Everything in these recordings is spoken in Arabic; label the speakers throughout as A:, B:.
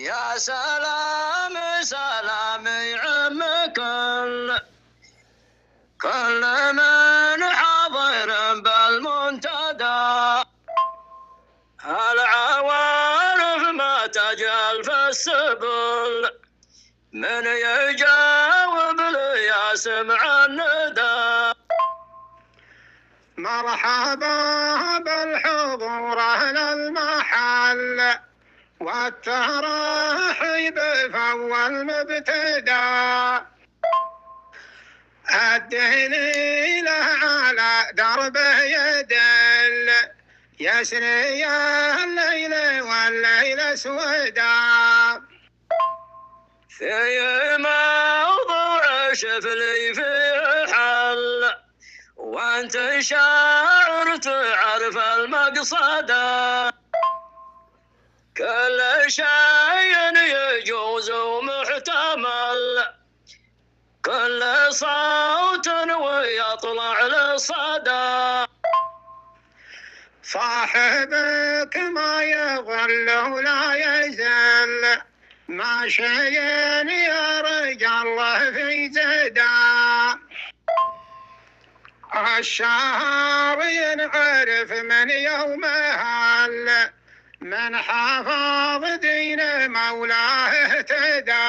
A: يا سلام سلام يعم كل من حاضر بالمنتدى. العوارف ما تجل في السبل من يجاوب لي سمع الندى.
B: مرحبا بالحضور أهل المحل والترحيب فأول مبتدا. الدليل على دربه يدل يسري الليل والليل سودا.
A: في موضوع شفلي في حل وانت شاعر تعرف المقصد. كل شيء يجوز ومحتمل كل صوت ويطلع للصدى.
B: صاحبك ما يضل ولا يزل ماشي يا رجال الله في زدا. الشهر ينعرف من يومها من حافظ دين مولاه اهتدى.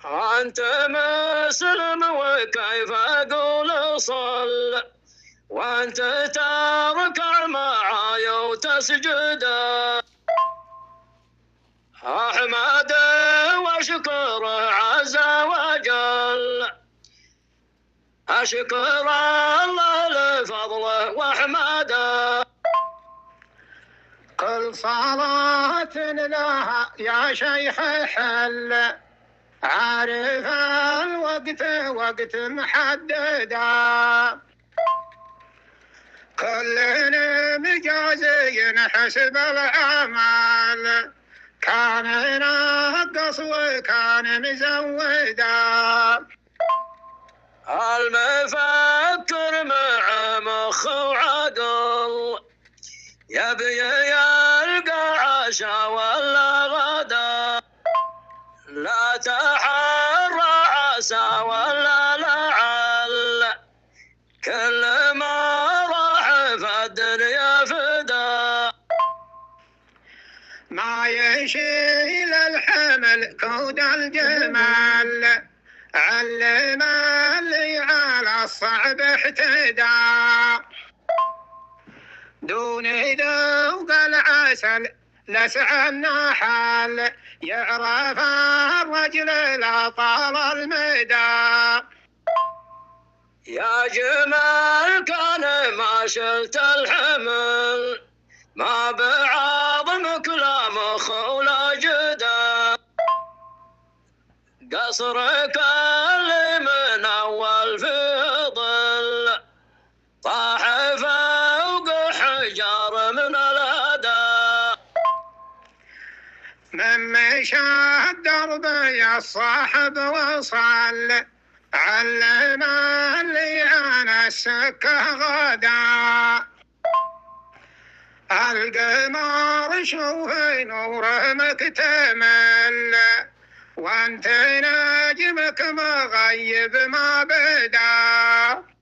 A: أنت مسلم وكيف أقول صل وأنت تركع معاي وتسجد. أحمد وأشكر عز وجل أشكر الله لفضله وأحمده.
B: كل صلاة لها يا شيخ حل عارف الوقت وقت محددا. كل مجازي حسب الأعمال كان نقص وكان مزودا.
A: المفكر مع مخ وعقل يبي يلقى عشا ولا غدا. لا تحرى عسى ولا لعل كل ما راح في الدنيا فدا.
B: ما يشيل الحمل كود الجمال علم اللي على الصعب احتدى. دون ذوق العسل لسع النحل يعرف الرجل لا طال المدى.
A: يا جمال كان ما شلت الحمل ما بعظمك لا مخ ولا جدا. قصرك اللي من أول في ظل طاح فوق حجار من الهدى.
B: من مشى الدرب يا الصاحب وصل علم اللي انا السكه غدا. القمر شوفي نوره مكتمل وانت نجمك مغيب ما بدا.